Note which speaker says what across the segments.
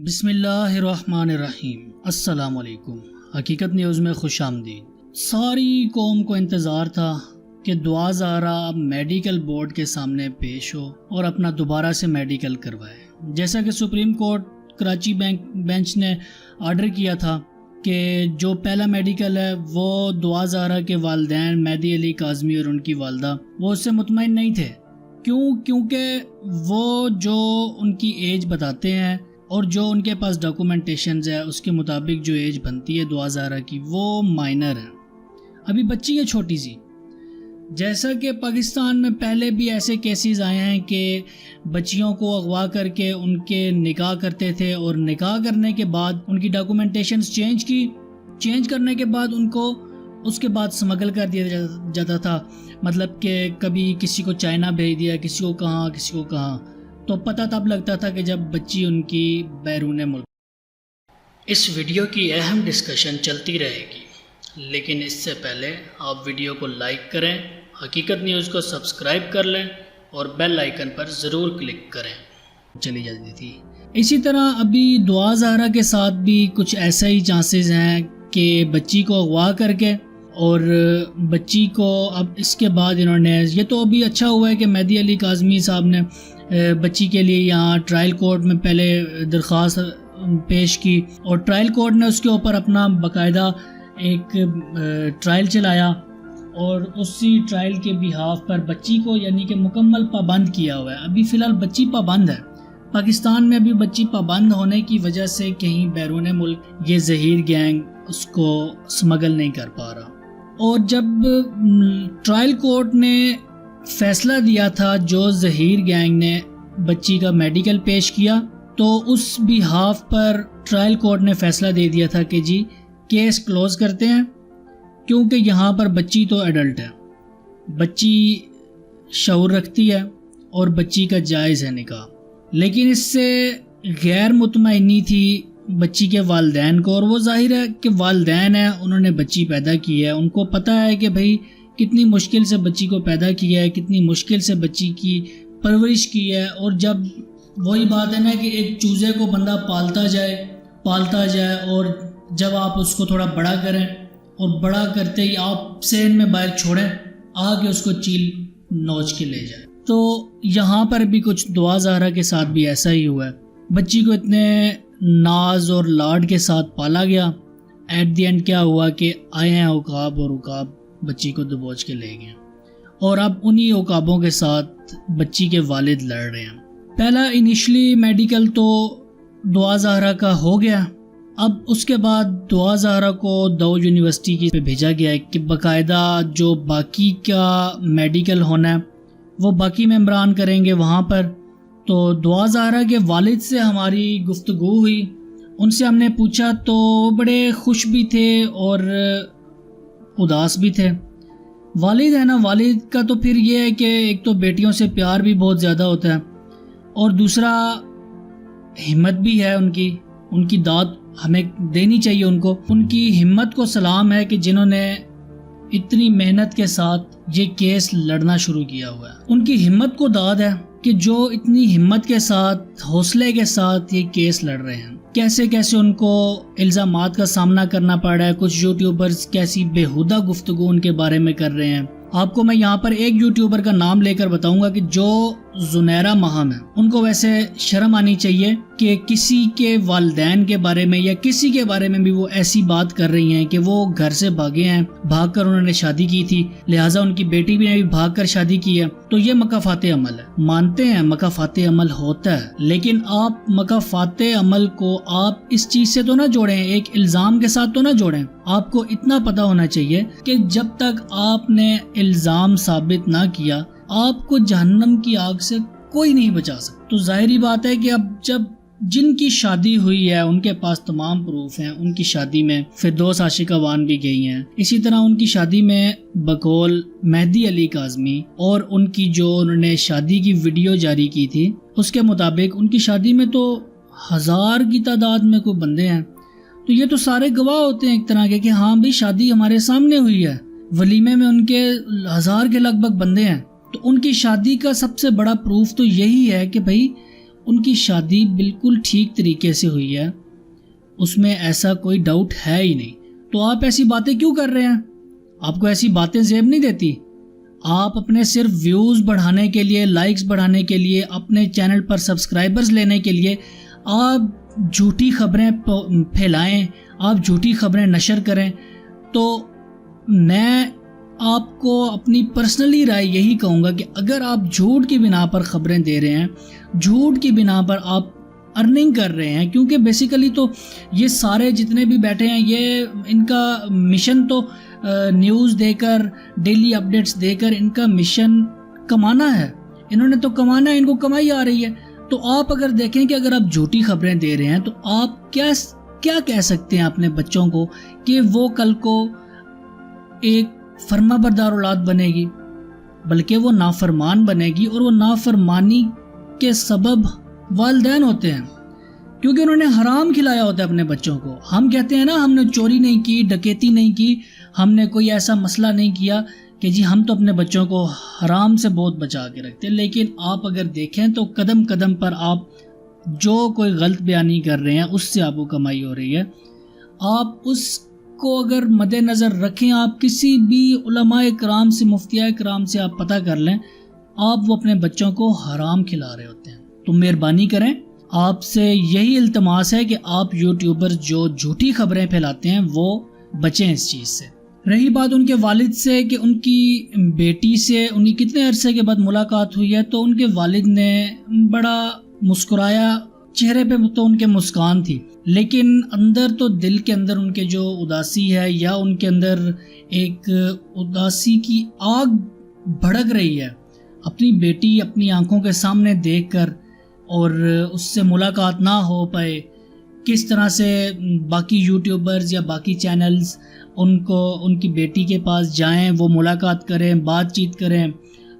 Speaker 1: بسم اللہ الرحمن الرحیم۔ السلام علیکم۔ حقیقت نیوز میں خوش آمدید۔ ساری قوم کو انتظار تھا کہ دعا زہرا اب میڈیکل بورڈ کے سامنے پیش ہو اور اپنا دوبارہ سے میڈیکل کروائے، جیسا کہ سپریم کورٹ کراچی بینچ نے آرڈر کیا تھا کہ جو پہلا میڈیکل ہے وہ دعا زہرا کے والدین مہدی علی کاظمی اور ان کی والدہ وہ اس سے مطمئن نہیں تھے۔ کیونکہ وہ جو ان کی ایج بتاتے ہیں اور جو ان کے پاس ڈاکومنٹیشنز ہے اس کے مطابق جو ایج بنتی ہے دعا زہرا کی وہ مائنر ہے، ابھی بچی ہے چھوٹی سی۔ جیسا کہ پاکستان میں پہلے بھی ایسے کیسز آئے ہیں کہ بچیوں کو اغوا کر کے ان کے نکاح کرتے تھے اور نکاح کرنے کے بعد ان کی ڈاکومنٹیشنز چینج کرنے کے بعد ان کو اس کے بعد سمگل کر دیا جاتا تھا، مطلب کہ کبھی کسی کو چائنا بھیج دیا، کسی کو کہاں، تو پتہ تب لگتا تھا کہ جب بچی ان کی بیرون ملک۔ اس ویڈیو کی اہم ڈسکشن چلتی رہے گی، لیکن اس سے پہلے آپ ویڈیو کو لائک کریں، حقیقت نیوز کو سبسکرائب کر لیں اور بیل آئیکن پر ضرور کلک کریں۔ چلی جاتی تھی۔ اسی طرح ابھی دعا زہرا کے ساتھ بھی کچھ ایسا ہی چانسز ہیں کہ بچی کو اغوا کر کے اور بچی کو اب اس کے بعد انہوں نے یہ تو ابھی اچھا ہوا ہے کہ مہدی علی کاظمی صاحب نے بچی کے لیے یہاں ٹرائل کورٹ میں پہلے درخواست پیش کی اور ٹرائل کورٹ نے اس کے اوپر اپنا باقاعدہ ایک ٹرائل چلایا اور اسی ٹرائل کے بیہاف پر بچی کو یعنی کہ مکمل پابند کیا ہوا ہے۔ ابھی فی الحال بچی پابند ہے پاکستان میں، ابھی بچی پابند ہونے کی وجہ سے کہیں بیرون ملک یہ ظہیر گینگ اس کو سمگل نہیں کر پا رہا۔ اور جب ٹرائل کورٹ نے فیصلہ دیا تھا جو ظہیر گینگ نے بچی کا میڈیکل پیش کیا تو اس بیہاف پر ٹرائل کورٹ نے فیصلہ دے دیا تھا کہ جی کیس کلوز کرتے ہیں، کیونکہ یہاں پر بچی تو ایڈلٹ ہے، بچی شعور رکھتی ہے اور بچی کا جائز ہے نکاح۔ لیکن اس سے غیر مطمئنی تھی بچی کے والدین کو، اور وہ ظاہر ہے کہ والدین ہیں، انہوں نے بچی پیدا کی ہے، ان کو پتہ ہے کہ بھئی کتنی مشکل سے بچی کو پیدا کیا ہے، کتنی مشکل سے بچی کی پرورش کی ہے۔ اور جب وہی بات ہے نا کہ ایک چوزے کو بندہ پالتا جائے اور جب آپ اس کو تھوڑا بڑا کریں اور بڑا کرتے ہی آپ سین میں باہر چھوڑیں، آگے اس کو چیل نوچ کے لے جائے۔ تو یہاں پر بھی کچھ دعا زہرا کے ساتھ بھی ایسا ہی ہوا ہے، بچی کو اتنے ناز اور لاڈ کے ساتھ پالا گیا، ایٹ دی اینڈ کیا ہوا کہ آئے ہیں عقاب اور عقاب بچی کو دبوچ کے لے گئے، اور اب انہی عقابوں کے ساتھ بچی کے والد لڑ رہے ہیں۔ پہلا انیشلی میڈیکل تو دعا زہرا کا ہو گیا، اب اس کے بعد دعا زہرا کو دو یونیورسٹی کی پہ بھیجا گیا ہے کہ باقاعدہ جو باقی کا میڈیکل ہونا ہے وہ باقی ممبران کریں گے وہاں پر۔ تو دعا زہرا کے والد سے ہماری گفتگو ہوئی، ان سے ہم نے پوچھا تو بڑے خوش بھی تھے اور اداس بھی تھے۔ والد ہے نا، والد کا تو پھر یہ ہے کہ ایک تو بیٹیوں سے پیار بھی بہت زیادہ ہوتا ہے اور دوسرا ہمت بھی ہے ان کی داد ہمیں دینی چاہیے ان کو۔ ان کی ہمت کو سلام ہے کہ جنہوں نے اتنی محنت کے ساتھ یہ کیس لڑنا شروع کیا ہوا ہے، ان کی ہمت کو داد ہے کہ جو اتنی ہمت کے ساتھ حوصلے کے ساتھ یہ کیس لڑ رہے ہیں۔ کیسے ان کو الزامات کا سامنا کرنا پڑ رہا ہے، کچھ یوٹیوبرز کیسی بیہودہ گفتگو ان کے بارے میں کر رہے ہیں۔ آپ کو میں یہاں پر ایک یوٹیوبر کا نام لے کر بتاؤں گا کہ جو زنیرہ مہم ہے، ان کو ویسے شرم آنی چاہیے کہ کسی کے والدین کے بارے میں یا کسی کے بارے میں بھی وہ ایسی بات کر رہی ہیں کہ وہ گھر سے بھاگے ہیں، بھاگ کر انہوں نے شادی کی تھی، لہٰذا ان کی بیٹی بھی نے بھی بھاگ کر شادی کی ہے۔ تو یہ مکافات عمل ہے، مانتے ہیں مکافات عمل ہوتا ہے، لیکن آپ مکافات عمل کو آپ اس چیز سے تو نہ جوڑیں، ایک الزام کے ساتھ تو نہ جوڑیں۔ آپ کو اتنا پتہ ہونا چاہیے کہ جب تک آپ نے الزام ثابت نہ کیا آپ کو جہنم کی آگ سے کوئی نہیں بچا سکتا۔ تو ظاہری بات ہے کہ اب جب جن کی شادی ہوئی ہے ان کے پاس تمام پروف ہیں، ان کی شادی میں فردوس عاشقہ وان بھی گئی ہیں، اسی طرح ان کی شادی میں بقول مہدی علی کاظمی اور ان کی جو انہوں نے شادی کی ویڈیو جاری کی تھی اس کے مطابق ان کی شادی میں تو 1000 کی تعداد میں کوئی بندے ہیں۔ تو یہ تو سارے گواہ ہوتے ہیں ایک طرح کے کہ ہاں بھی شادی ہمارے سامنے ہوئی ہے، ولیمے میں ان کے 1000 کے لگ بھگ بندے ہیں۔ تو ان کی شادی کا سب سے بڑا پروف تو یہی ہے کہ بھئی ان کی شادی بالکل ٹھیک طریقے سے ہوئی ہے، اس میں ایسا کوئی ڈاؤٹ ہے ہی نہیں، تو آپ ایسی باتیں کیوں کر رہے ہیں؟ آپ کو ایسی باتیں زیب نہیں دیتی؟ آپ اپنے صرف ویوز بڑھانے کے لیے، لائکس بڑھانے کے لیے، اپنے چینل پر سبسکرائبرز لینے کے لیے آپ جھوٹی خبریں پھیلائیں، آپ جھوٹی خبریں نشر کریں، تو میں آپ کو اپنی پرسنلی رائے یہی کہوں گا کہ اگر آپ جھوٹ کی بنا پر خبریں دے رہے ہیں، جھوٹ کی بنا پر آپ ارننگ کر رہے ہیں، کیونکہ بیسیکلی تو یہ سارے جتنے بھی بیٹھے ہیں، یہ ان کا مشن تو نیوز دے کر، ڈیلی اپڈیٹس دے کر، ان کا مشن کمانا ہے، انہوں نے تو کمانا ہے، ان کو کمائی آ رہی ہے۔ تو آپ اگر دیکھیں کہ اگر آپ جھوٹی خبریں دے رہے ہیں تو آپ کیا کہہ سکتے ہیں اپنے بچوں کو کہ وہ کل کو ایک فرما بردار اولاد بنے گی، بلکہ وہ نافرمان بنے گی، اور وہ نافرمانی کے سبب والدین ہوتے ہیں، کیونکہ انہوں نے حرام کھلایا ہوتا ہے اپنے بچوں کو۔ ہم کہتے ہیں نا ہم نے چوری نہیں کی، ڈکیتی نہیں کی، ہم نے کوئی ایسا مسئلہ نہیں کیا کہ جی ہم تو اپنے بچوں کو حرام سے بہت بچا کے رکھتے ہیں، لیکن آپ اگر دیکھیں تو قدم قدم پر آپ جو کوئی غلط بیانی کر رہے ہیں اس سے آپ کو کمائی ہو رہی ہے۔ آپ اس کو اگر مد نظر رکھیں، آپ کسی بھی علماء کرام سے، مفتیاء کرام سے آپ پتہ کر لیں، آپ وہ اپنے بچوں کو حرام کھلا رہے ہوتے ہیں۔ تو مہربانی کریں، آپ سے یہی التماس ہے کہ آپ یوٹیوبر جو جھوٹی خبریں پھیلاتے ہیں وہ بچیں اس چیز سے۔ رہی بات ان کے والد سے کہ ان کی بیٹی سے ان کی کتنے عرصے کے بعد ملاقات ہوئی ہے، تو ان کے والد نے بڑا مسکرایا، چہرے پہ تو ان کے مسکان تھی، لیکن اندر تو دل کے اندر ان کے جو اداسی ہے، یا ان کے اندر ایک اداسی کی آگ بھڑک رہی ہے اپنی بیٹی اپنی آنکھوں کے سامنے دیکھ کر، اور اس سے ملاقات نہ ہو پائے۔ کس طرح سے باقی یوٹیوبرز یا باقی چینلز ان کی بیٹی کے پاس جائیں، وہ ملاقات کریں، بات چیت کریں،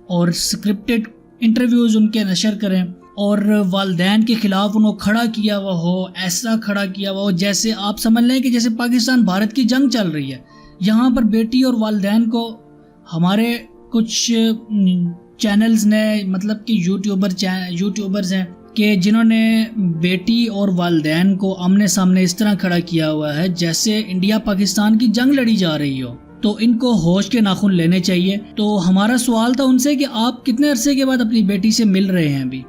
Speaker 1: اور سکرپٹڈ انٹرویوز ان کے نشر کریں، اور والدین کے خلاف انہوں کھڑا کیا ہوا ہو، ایسا کھڑا کیا ہوا ہو جیسے آپ سمجھ لیں کہ جیسے پاکستان بھارت کی جنگ چل رہی ہے۔ یہاں پر بیٹی اور والدین کو ہمارے کچھ چینلز نے، مطلب کہ یوٹیوبرز ہیں کہ جنہوں نے بیٹی اور والدین کو آمنے سامنے اس طرح کھڑا کیا ہوا ہے جیسے انڈیا پاکستان کی جنگ لڑی جا رہی ہو، تو ان کو ہوش کے ناخن لینے چاہیے۔ تو ہمارا سوال تھا ان سے کہ آپ کتنے عرصے کے بعد اپنی بیٹی سے مل رہے ہیں ابھی؟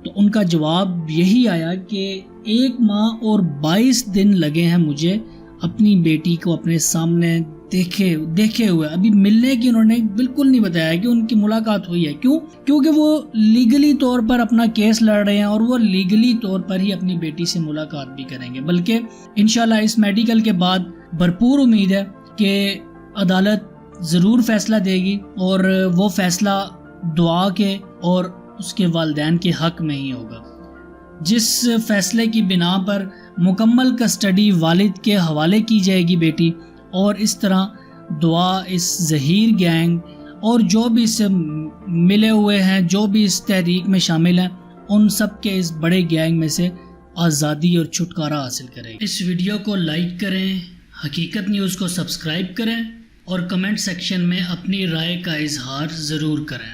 Speaker 1: تو ان کا جواب یہی آیا کہ 1 ماہ اور 22 دن لگے ہیں مجھے اپنی بیٹی کو اپنے سامنے دیکھے ہوئے، ابھی ملنے کی انہوں نے بالکل نہیں بتایا کہ ان کی ملاقات ہوئی ہے۔ کیونکہ وہ لیگلی طور پر اپنا کیس لڑ رہے ہیں، اور وہ لیگلی طور پر ہی اپنی بیٹی سے ملاقات بھی کریں گے، بلکہ انشاءاللہ اس میڈیکل کے بعد بھرپور امید ہے کہ عدالت ضرور فیصلہ دے گی، اور وہ فیصلہ دعا کے اور اس کے والدین کے حق میں ہی ہوگا، جس فیصلے کی بنا پر مکمل کسٹڈی والد کے حوالے کی جائے گی بیٹی، اور اس طرح دعا اس ظہیر گینگ اور جو بھی اس سے ملے ہوئے ہیں، جو بھی اس تحریک میں شامل ہیں، ان سب کے اس بڑے گینگ میں سے آزادی اور چھٹکارا حاصل کریں۔ اس ویڈیو کو لائک کریں، حقیقت نیوز کو سبسکرائب کریں، اور کمنٹ سیکشن میں اپنی رائے کا اظہار ضرور کریں۔